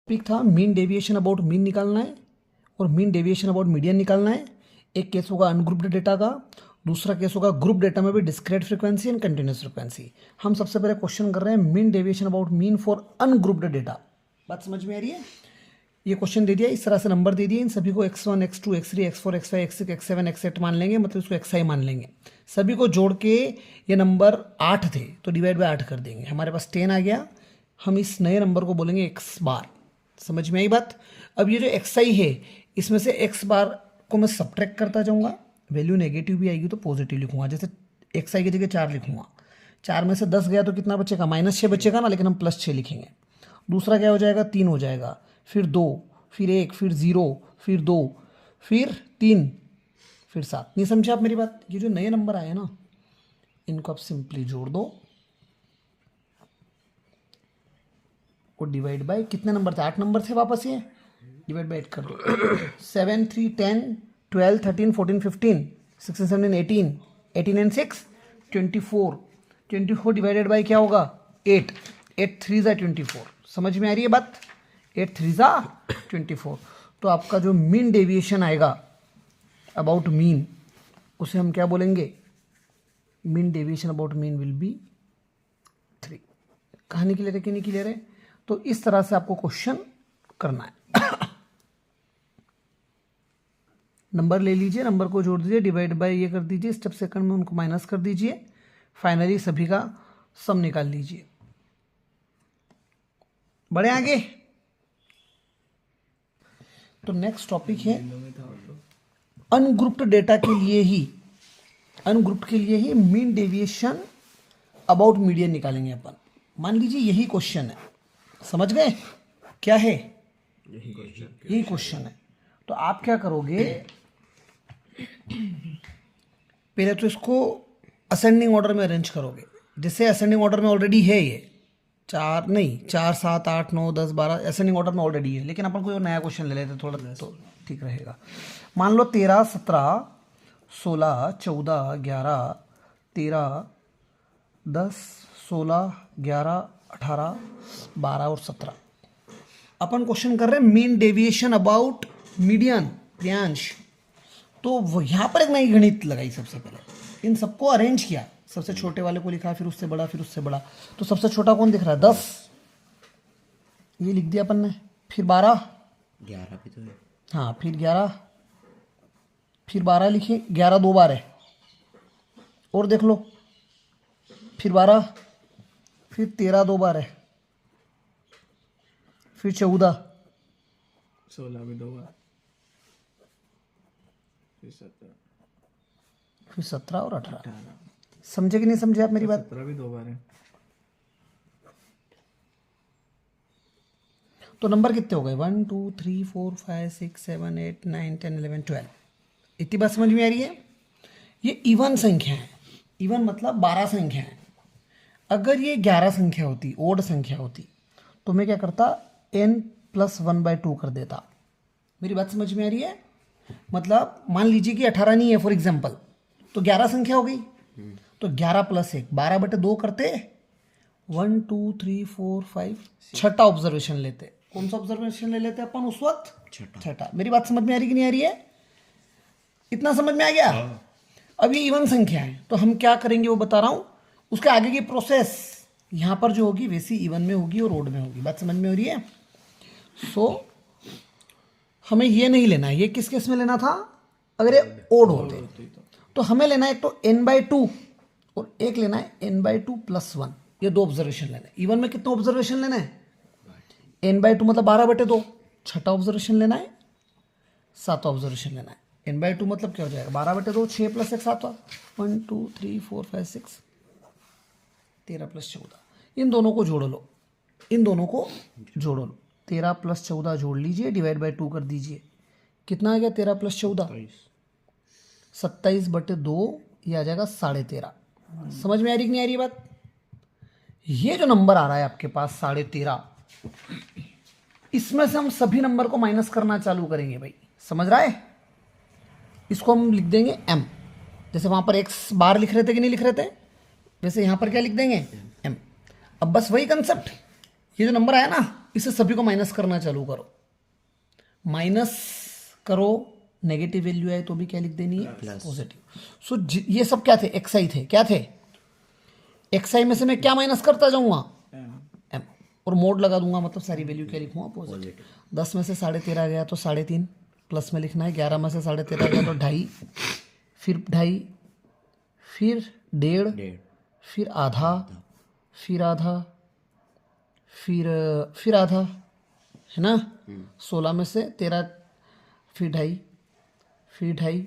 Topic था mean deviation about mean निकालना है और मीन डेविएशन अबाउट मीडियन निकालना है। एक केस होगा अनग्रुप्ड डेटा का, दूसरा केस होगा ग्रुप डेटा में भी discrete frequency and continuous frequency. हम सबसे पहले क्वेश्चन कर रहे हैं mean deviation about mean for ungrouped data. बात समझ में आ रही है? ये क्वेश्चन दे दिया, इस तरह से नंबर दे दिए, इन सभी को x1 x2 x3 x4 x5 x6 x7 x8 मान लेंगे, मतलब इसको xi मान लेंगे। सभी को जोड़ के ये नंबर 8 थे तो डिवाइड बाय 8 कर देंगे, हमारे पास 10 आ गया। हम इस नए नंबर को बोलेंगे x बार। समझ में आई बात? अब ये जो xi है इसमें से x बार को मैं सब्ट्रैक्ट करता जाऊंगा, वैल्यू नेगेटिव भी आएगी तो पॉजिटिव लिखूंगा। जैसे xi की जगह 4 लिखूंगा, 4 में से 10 गया तो कितना बचेगा? -6 बचेगा ना, लेकिन हम +6 लिखेंगे। दूसरा क्या हो जाएगा? 3 हो जाएगा, फिर 2, फिर 1, फिर 0, फिर 2, फिर 3, फिर 7। नहीं समझे आप मेरी बात? ये जो नए नंबर आए ना इनको आप सिंपली जोड़ दो और डिवाइड बाय, कितने नंबर थे? 8 नंबर थे वापस, ये डिवाइड बाय 8 कर दो। 7, 3, 10, 12, 13, 14, 15, 16, 17, 18, 18 एंड 6, 24। 24 डिवाइडेड बाय क्या होगा? 8, 8 3 ज़ा 24। समझ में आ रही है बात? 8 3 ज़ा 24। तो आपका जो मीन डेविएशन आएगा अबाउट मीन, उसे हम क्या बोलेंगे? Mean deviation about mean will be 3। कहानी क्लियर है कि नहीं क्लियर है? तो इस तरह से आपको क्वेश्चन करना है। नंबर ले लीजिए, नंबर को जोड़ दीजिए, डिवाइड बाय ये कर दीजिए, स्टेप सेकंड में उनको माइनस कर दीजिए, फाइनली सभी का सम निकाल लीजिए। बढ़े आगे। तो नेक्स्ट टॉपिक है अनग्रुप्ड डेटा के लिए ही, अनग्रुप्ड के लिए ही मीन डेविएशन अबाउट मीडियन निकालेंगे अपन। मान लीजिए यही क्वेश्चन है, समझ गए क्या है? यही क्वेश्चन है। तो आप क्या करोगे? पहले तो इसको असेंडिंग ऑर्डर में अरेंज करोगे। जैसे असेंडिंग ऑर्डर में ऑलरेडी है ये 4 नहीं 4 7 8 9 10 12 असेंडिंग ऑर्डर में ऑलरेडी है, लेकिन अपन कोई और नया क्वेश्चन ले लेते थोड़ा तो ठीक रहेगा। मान लो 13 17 16 14 11 13 10 16 11 18 12 और 17। अपन क्वेश्चन कर रहे हैं mean deviation about median. Priyansh, तो यहाँ पर एक नई गणित लगाई। सबसे पहले इन सबको अरेंज किया, सबसे छोटे वाले को लिखा, फिर उससे बड़ा, फिर उससे बड़ा। तो सबसे छोटा कौन दिख रहा है? 10, ये लिख दिया अपन ने। फिर 12, 11 भी तो है। हाँ, फिर 11, फिर 12 लिखे, 11 2 बार है, और देख लो, फिर 12, फिर 13 2 बार है, फिर 14, 16 भी 2 बार, फिर 17 और 18। समझे कि नहीं समझे आप मेरी बात? 17 भी 2 बार है। तो नंबर कितने हो गए? 1 2 3 4 5 6 7 8 9 10 11 12। इतनी बात समझ में आ रही है? ये इवन संख्या है। इवन मतलब 12 संख्या है। अगर ये 11 संख्या होती, ओड संख्या होती, तो मैं क्या करता? n + 1/2 कर देता। मेरी बात समझ में आ रही है? मतलब मान लीजिए कि 18 नहीं है फॉर एग्जाम्पल, तो 11 संख्या हो गई, तो 11 + 1 12/2 करते, 1 2 3 4 5 छठा ऑब्जर्वेशन लेते। कौन सा ऑब्जर्वेशन ले लेते अपन उस वक्त? छठा। मेरी बात समझ में आ रही कि नहीं आ रही है? इतना समझ में आ गया? अब ये इवन संख्या है, तो हम क्या करेंगे वो बता रहा हूं। उसके आगे की प्रोसेस यहां पर जो होगी वैसी इवन में होगी और ओड में होगी। बात समझ में हो रही है? सो हमें ये नहीं लेना है। ये किस केस में लेना था? अगर ये ओड होते तो हमें लेना है एक तो n/2 और एक लेना है n/2 + 1। ये 2 ऑब्जर्वेशन लेना है। इवन में कितने ऑब्जर्वेशन लेना है? n/2 मतलब 12/2। छठा ऑब्जर्वेशन लेना है, 7वां ऑब्जर्वेशन लेना है। n/2 मतलब क्या हो जाएगा? 12/2, 6 + 1 7वां, 1 2 3 4 5 6 13 + 14। इन दोनों को जोड़ लो, इन दोनों को जोड़ लो। 13 + 14 जोड़ लीजिए, डिवाइड बाय 2 कर दीजिए। कितना आ गया? 13 + 14 27/2, ये आ जाएगा 13.5। समझ में आ रही कि नहीं आ रही बात? ये जो नंबर आ रहा है आपके पास 13.5, इसमें से हम सभी नंबर को माइनस करना चालू करेंगे भाई। समझ रहा है? इसको हम लिख देंगे m। जैसे वहां पर x बार लिख रहे थे कि नहीं लिख रहे थे, वैसे यहां पर क्या लिख देंगे? m। अब बस वही कंसेप्ट, ये जो नंबर आया ना इसे सभी को माइनस करना चालू करो, माइनस करो, नेगेटिव वैल्यू आए तो भी क्या लिख देनी है, पॉजिटिव। सो ये सब क्या थे, एक्सआई थे, क्या थे, एक्सआई में से मैं क्या माइनस करता जाऊंगा, एम, और मोड लगा दूंगा, मतलब सारी वैल्यू क्या लिखूंगा, पॉजिटिव। 10 में से 13.5 गया तो 3.5 प्लस में लिखना है, 11 में से 13.5 गया तो 2.5, फिर 2.5, फिर 1.5, फिर आधा, फिर आधा, फिर आधा, है ना। 16 में से 13, फिर 2.5, फिर 2.5,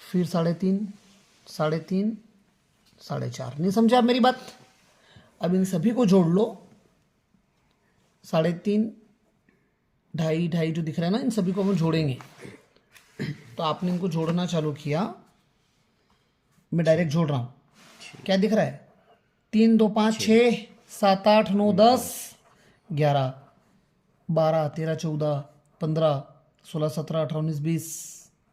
फिर 3.5, 3.5, 4.5। नहीं समझे आप मेरी बात। अब इन सभी को जोड़ लो, 3.5, 2.5 जो दिख रहा है ना, इन सभी को हम जोड़ेंगे। तो आपने इनको जोड़ना चालू किया, मैं डायरेक्ट जोड़ रहा हूँ, क्या दिख रहा है, 3 2 5 6 7 8 9 10 11 12 13 14 15 16 17 18 19 20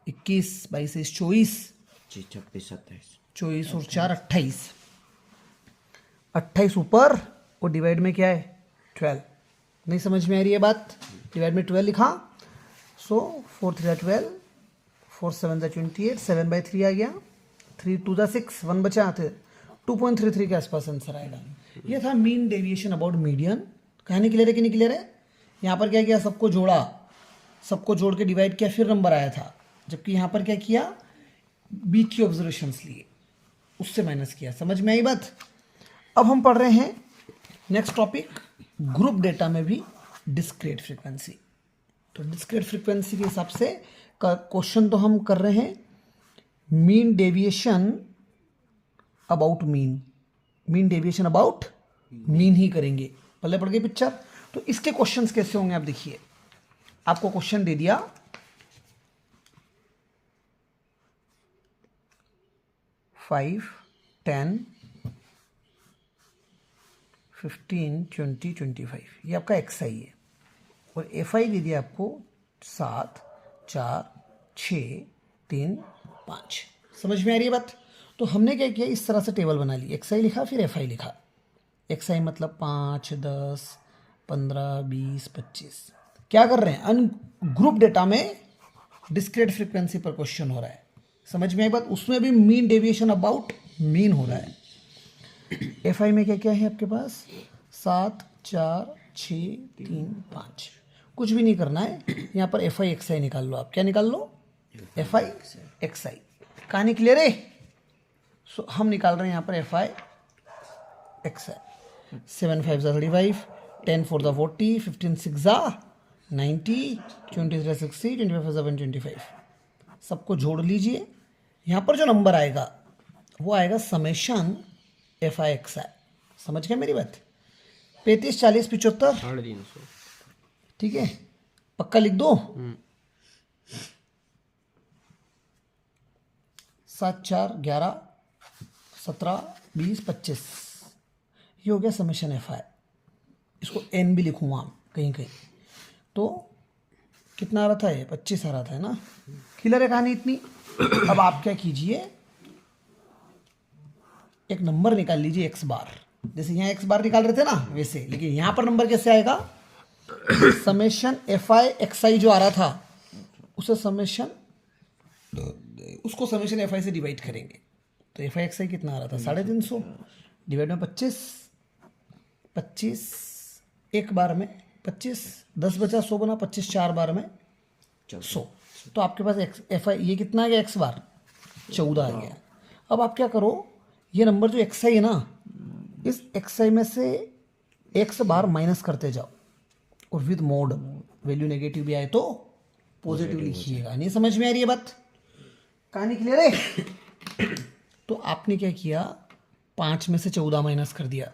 21 22 23 24 24 और 4 28, 28 ऊपर और डिवाइड में क्या है 12। नहीं समझ में आ रही है बात, डिवाइड में 12 लिखा, सो 4 3 12, 4 7 28, 7/3 आ गया, 3 2 6, 1 बचा, 2.33 के आसपास आंसर आएगा। ये था मीन डेविएशन अबाउट मीडियन। कहानी क्लियर है कि नहीं क्लियर है। यहाँ पर क्या किया, सबको जोड़ा, सबको जोड़ के डिवाइड किया, फिर नंबर आया था, जबकि यहाँ पर क्या किया, बीच की ऑब्जर्वेशंस लिए, उससे माइनस किया। समझ में आई बात। अब हम पढ़ रहे हैं नेक्स्ट टॉपिक, ग्रुप डेटा में भी डिस्क्रीट फ्रीक्वेंसी। तो डिस्क्रीट फ्रीक्वेंसी के हिसाब से क्वेश्चन तो हम कर रहे हैं, mean deviation about mean, mean deviation about mean he करेंगे। पहले पढ़ गए पिक्चर। तो इसके क्वेश्चंस कैसे होंगे आप देखिए, आपको क्वेश्चन दे दिया, फाइव 10 15 20 25, ये आपका एक्स आई है, और एफ आई दे दिया आपको 7 4 6 3 5। समझ में आ रही है बात। तो हमने क्या किया, इस तरह से टेबल बना ली, एक्स आई लिखा फिर एफ आई लिखा। एक्स आई मतलब 5 10 15 20 25। क्या कर रहे हैं, ग्रुप डेटा में डिस्क्रीट फ्रीक्वेंसी पर क्वेश्चन हो रहा है। समझ में आई बात। उसमें भी मीन डेविएशन अबाउट मीन हो रहा है। एफ आई में क्या क्या है आपके पास, 7 4 6 3 5। कुछ भी नहीं करना है, यहाँ पर एफ आई एक्स आई निकाल लो। आप क्या निकाल लो, एफ आई एक्स आई। कहानी क्लियर है। सो हम निकाल रहे हैं यहाँ पर एफ आई एक्स आई। 7 5 35, 10 4 40, 15 6 90, 23 60, 25 7 25। सबको जोड़ लीजिए। यहाँ पर जो नंबर आएगा वो आएगा समेशन एफ आई एक्स आई। समझ गए मेरी बात। 35 40 75, 350। ठीक है, पक्का लिख दो। 7 4 11 17 20 25, ये हो गया समेशन एफ आई। इसको एन भी लिखूंगा कहीं कहीं। तो कितना आ रहा था, ये 25 आ रहा था, है ना। क्लियर है कहानी इतनी। अब आप क्या कीजिए, एक नंबर निकाल लीजिए एक्स बार, जैसे यहाँ एक्स बार निकाल रहे थे ना वैसे, लेकिन यहाँ पर नंबर कैसे आएगा, समेशन एफ आई एक्स आई जो आ रहा था उसे समेशन, उसको समेशन एफ आई से डिवाइड करेंगे। तो एफ आई एक्स आई कितना आ रहा था, 350 डिवाइड में 25, 25 एक बार में 25, 10 बचा 100 बना, 25 4 बार में 100। तो आपके पास एफ आई ये कितना आ गया, एक्स बार 14 आ गया। अब आप क्या करो, ये नंबर जो एक्स आई है ना, इस एक्स आई में से एक्स बार माइनस करते जाओ, और विद मोड वैल्यू नेगेटिव भी आए तो पॉजिटिव लिखिएगा। नहीं समझ में आ रही है बात। कहानी क्लियर है। तो आपने क्या किया, 5 में से 14 माइनस कर दिया,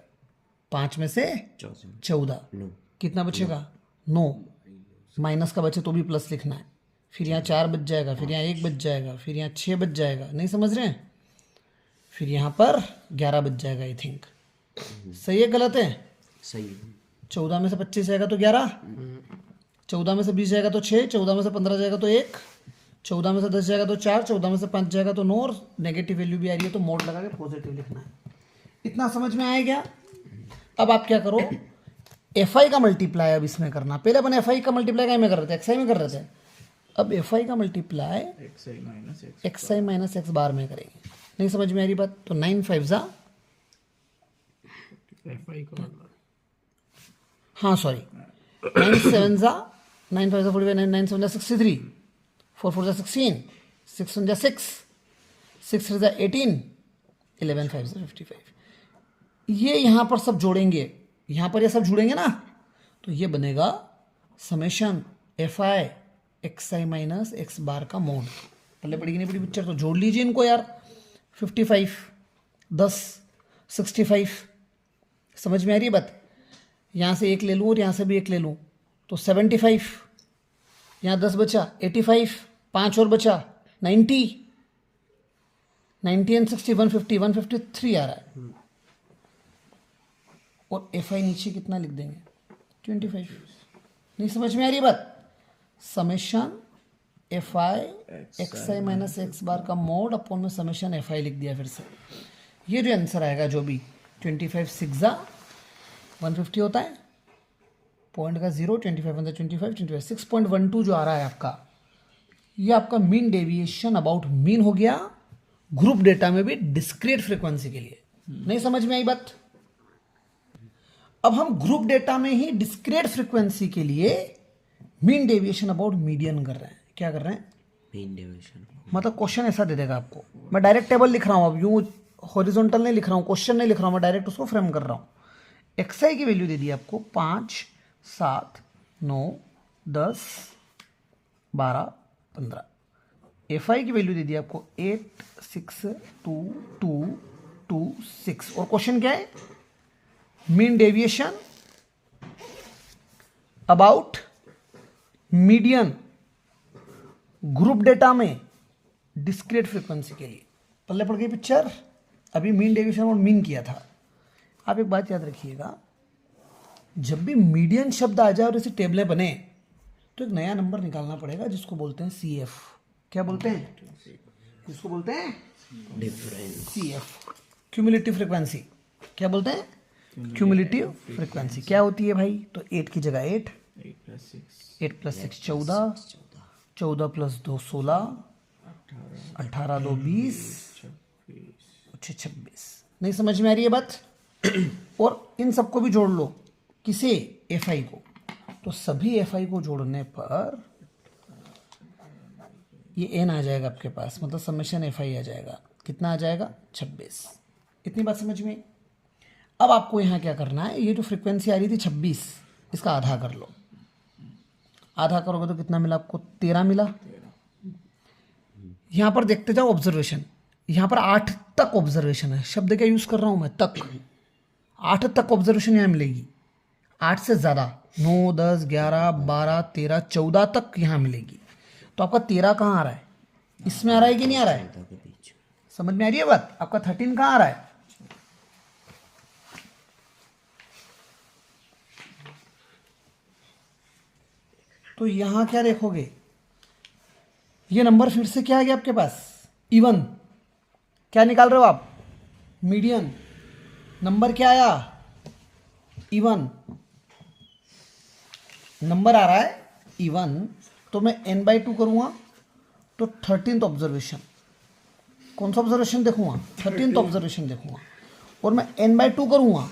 5 में से 14, कितना बचेगा 9। माइनस का बचे तो भी प्लस लिखना है, फिर यहाँ 4 बच जाएगा, फिर यहाँ 1 बच जाएगा, फिर यहाँ 6 बच जाएगा। नहीं समझ रहे हैं। फिर यहाँ पर 11 बच जाएगा आई थिंक। सही है गलत है, सही है। 14 में से 25 जाएगा तो 11, 14 में से 20 जाएगा तो 6, 14 में से 15 जाएगा तो 1, 14 में से 10 जाएगा तो 4, 14 में से 5 जाएगा तो 9, और नेगेटिव वैल्यू भी आ रही है तो मोड लगा के पॉजिटिव लिखना है। इतना समझ में आया क्या। अब आप क्या करो, एफ आई का मल्टीप्लाई अब इसमें करना। पहले अपन एफ आई का मल्टीप्लाई क्या में कर रहे थे, एक्स आई में कर रहे थे। अब एफ आई का multiply x I minus x x I minus X बार में करेंगे। नहीं समझ में आ रही बात? तो 9 5 जा, एफ आई का मतलब हाँ सॉरी 9 7 जा, 9 5 जा 45, 9 7 जा 63, 4 4 जा 16, 6 1 जा 6, 6 3 जा 18, 11 5 जा 55। ये यहाँ पर सब जोड़ेंगे, यहाँ पर ये सब जुड़ेंगे ना, तो ये बनेगा summation F I X I minus X bar का मोड। पहले पड़ी नहीं पड़ी पिक्चर, तो जोड़ लीजिए इनको यार। 55 10 65, समझ में आ रही है बात? यहाँ से एक ले लूँ और यहाँ से भी एक ले लूँ तो 75, यहाँ 10 बचा 85, 5 और बचा 90, 90 एंड 60 150, 153 आ रहा है। और एफ आई नीचे कितना लिख देंगे 25। नहीं समझ में आ रही बात? Summation F I X I minus X bar का मोड अपॉन में समेशन एफ आई लिख दिया। फिर से ये जो आंसर आएगा जो भी 25 6 जा 150 होता है, पॉइंट का 0, 25 1 25, 25 6.12 जो आ रहा है आपका, ये आपका मीन डेविएशन अबाउट मीन हो गया ग्रुप डेटा में भी डिस्क्रीट फ्रीक्वेंसी के लिए। नहीं समझ में आई बात? अब हम ग्रुप डेटा में ही डिस्क्रीट फ्रीक्वेंसी के लिए मीन डेविएशन अबाउट मीडियन कर रहे हैं। क्या कर रहे हैं? Mean deviation. मतलब क्वेश्चन ऐसा दे देगा आपको, मैं डायरेक्ट टेबल लिख रहा हूं, अब यूं हॉरिजॉन्टल नहीं लिख रहा हूं, क्वेश्चन नहीं लिख रहा हूं, मैं डायरेक्ट उसको फ्रेम कर रहा हूं। एक्स आई की वैल्यू दे दी आपको 5 7 9 10 12 15। एफ आई की वैल्यू दे दी आपको 8 6 2 2 2 6। और क्वेश्चन क्या है? Mean deviation about median group data में डिस्क्रीट फ्रीक्वेंसी के लिए। पल्ले पड़ गई पिक्चर? अभी मीन डेविएशन और मीन किया था। आप एक बात याद रखिएगा, जब भी मीडियन शब्द आ जाए और ऐसी टेबलें बने तो एक नया नंबर निकालना पड़ेगा जिसको बोलते हैं सी एफ। क्या बोलते हैं? जिसको बोलते हैं difference. C F, cumulative frequency. क्या बोलते हैं? Cumulative frequency. क्या होती है भाई? तो 8 की जगह 8, 8 प्लस 6 14, 14 प्लस 2 16, 18 2 20, 26। नहीं समझ में आ रही है बात? और इन सबको भी जोड़ लो, किसे? एफ आई को। तो सभी एफ आई को जोड़ने पर ये एन आ जाएगा आपके पास, मतलब समेशन एफ आई आ जाएगा। कितना आ जाएगा? 26। इतनी बात समझ में? अब आपको यहाँ क्या करना है, ये जो फ्रीक्वेंसी आ रही थी 26, इसका आधा कर लो। आधा करोगे तो कितना मिला आपको? 13 मिला। यहाँ पर देखते जाओ ऑब्जर्वेशन, यहाँ पर 8 तक ऑब्जर्वेशन है। शब्द क्या यूज़ कर रहा हूँ मैं? तक। 8 तक ऑब्जर्वेशन यहाँ मिलेगी। 8 से ज़्यादा 9 10 11 12 13 14 तक यहाँ मिलेगी। तो आपका 13 कहाँ आ रहा है? इसमें आ रहा है कि नहीं आ रहा है? समझ में आ रही है बात? आपका 13 कहाँ आ रहा है? तो यहां क्या देखोगे, ये नंबर फिर से क्या आ गया आपके पास? इवन। क्या निकाल रहे हो आप? मीडियन। नंबर क्या आया? इवन। नंबर आ रहा है इवन, तो मैं n/2 करूंगा तो 13th ऑब्जर्वेशन। कौन सा ऑब्जर्वेशन देखूंगा? 13th ऑब्जर्वेशन देखूंगा। और मैं n/2 करूंगा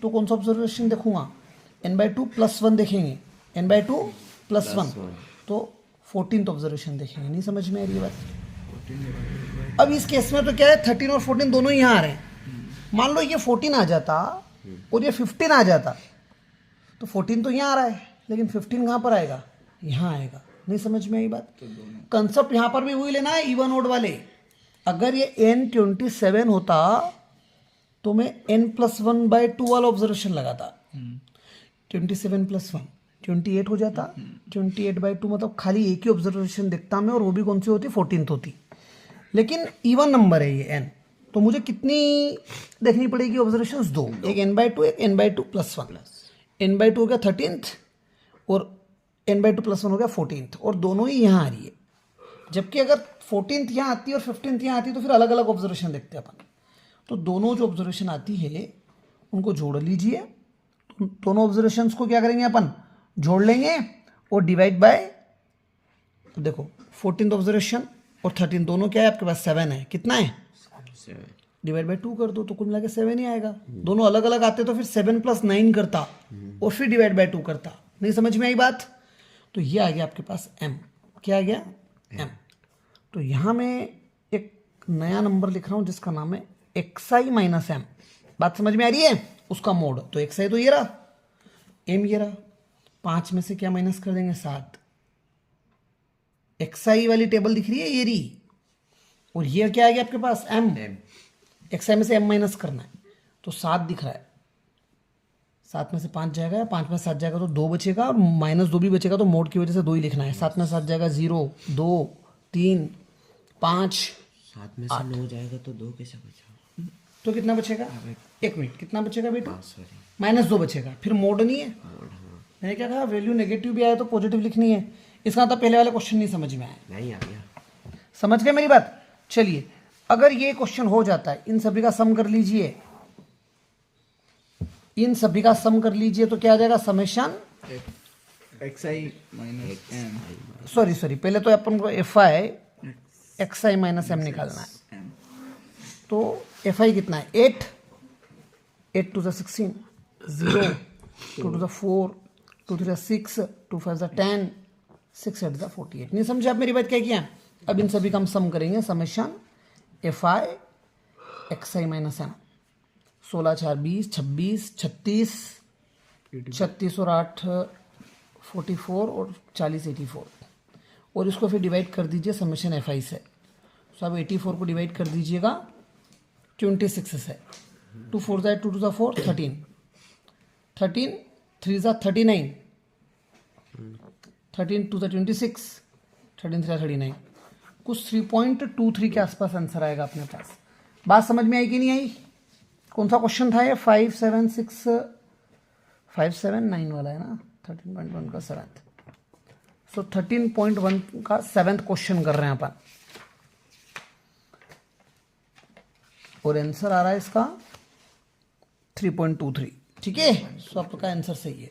तो कौन सा ऑब्जर्वेशन देखूंगा? n/2 + 1 देखेंगे। n/2 + 1 तो 14th ऑब्जर्वेशन देखेंगे। नहीं समझ में आ रही है बात? अब इस केस में तो क्या है, 13 और 14 दोनों ही यहाँ आ रहे हैं। मान लो ये 14 आ जाता और ये 15 आ जाता, तो 14 तो यहाँ आ रहा है, लेकिन 15 कहाँ पर आएगा? यहाँ आएगा। नहीं समझ में आई बात? कंसेप्ट यहाँ पर भी वही लेना है, इवन ओड वाले। अगर ये n27 होता तो मैं n+1/2 वाला ऑब्जर्वेशन लगाता। 27 + 1 28 हो जाता। 28/2 मतलब खाली एक ही ऑब्जर्वेशन देखता मैं, और वो भी कौन सी होती? 14th होती। लेकिन इवन नंबर है ये n, तो मुझे कितनी देखनी पड़ेगी ऑब्जर्वेशंस? 2। एक n/2 एक n/2 + 1। n/2 हो गया 13th और n/2 + 1 हो गया 14th, और दोनों ही यहाँ आ रही है। जबकि अगर 14th यहाँ आती है और 15th यहाँ आती है तो फिर अलग अलग ऑब्जर्वेशन देखते हैं अपन। तो दोनों जो ऑब्जर्वेशन आती है उनको जोड़ लीजिए, तो दोनों ऑब्जर्वेशंस को क्या करेंगे अपन, जोड़ लेंगे और डिवाइड बाय, देखो 14th ऑब्जर्वेशन और 13 दोनों क्या है आपके पास, 7 है, कितना है, 7 डिवाइड बाय 2 कर दो तो कुल मिला के 7 ही आएगा। दोनों अलग अलग आते तो फिर 7 + 9 करता और फिर डिवाइड बाय 2 करता। नहीं समझ में आई बात? तो ये आ गया आपके पास m, क्या आ गया m। तो यहाँ मैं एक नया नंबर लिख रहा हूँ जिसका नाम है xi - m। बात समझ में आ रही है? उसका मोड तो xi तो ये रहा, m ये रहा, 5 में से क्या माइनस कर देंगे, 7। xi वाली टेबल दिख रही है ये रही, और ये क्या आ गया आपके पास m, xi में से m माइनस करना है तो 7 दिख रहा है, 7 में से 5 जाएगा, 5 में 7 जाएगा तो 2 बचेगा और -2 भी बचेगा तो मोड की वजह से 2 ही लिखना है। 7 में 7 जाएगा 0, 2, 3, 5, 7 में से 9 जाएगा तो 2 कैसे बचा? तो कितना बचेगा, 1 मिनट, कितना बचेगा बेटा, सॉरी -2 बचेगा। फिर मोड नहीं है, मैंने क्या कहा, वैल्यू नेगेटिव भी आया तो पॉजिटिव लिखनी है। इसका मतलब पहले वाला क्वेश्चन नहीं समझ में आया, नहीं आ गया। समझ गए मेरी बात? चलिए अगर ये क्वेश्चन हो जाता है, इन सभी का सम कर लीजिए, इन सभी का सम कर लीजिए तो क्या आ जाएगा, summation, xi minus m sorry पहले तो अपन को fi xi - m निकालना है। तो fi कितना है, 8, 8 to the 16, 0, 2 to the 4, 2 to the 6, 2 5 the 10, 6 8 the 48। नहीं समझे आप मेरी बात क्या किया? अब इन सभी का हम सम करेंगे, समेशन fi xi - m, 16 4 20, 26, 36, 36 और 8 44 और 40 84, और इसको फिर डिवाइड कर दीजिए समेशन fi से। तो अब 84 को डिवाइड कर दीजिएगा 26 से, 2 4 2 to the 4, 13, 13 3 39, 13 2 26, 13 3 39, कुछ 3.23 के आसपास आंसर आएगा अपने पास। बात समझ में आई कि नहीं आई? कौन सा क्वेश्चन था ये, 579 वाला है ना, 13.1 का 7th। सो 13.1 का 7th क्वेश्चन कर रहे हैं अपन, और आंसर आ रहा है इसका 3.23। ठीक है, सो आपका आंसर सही है।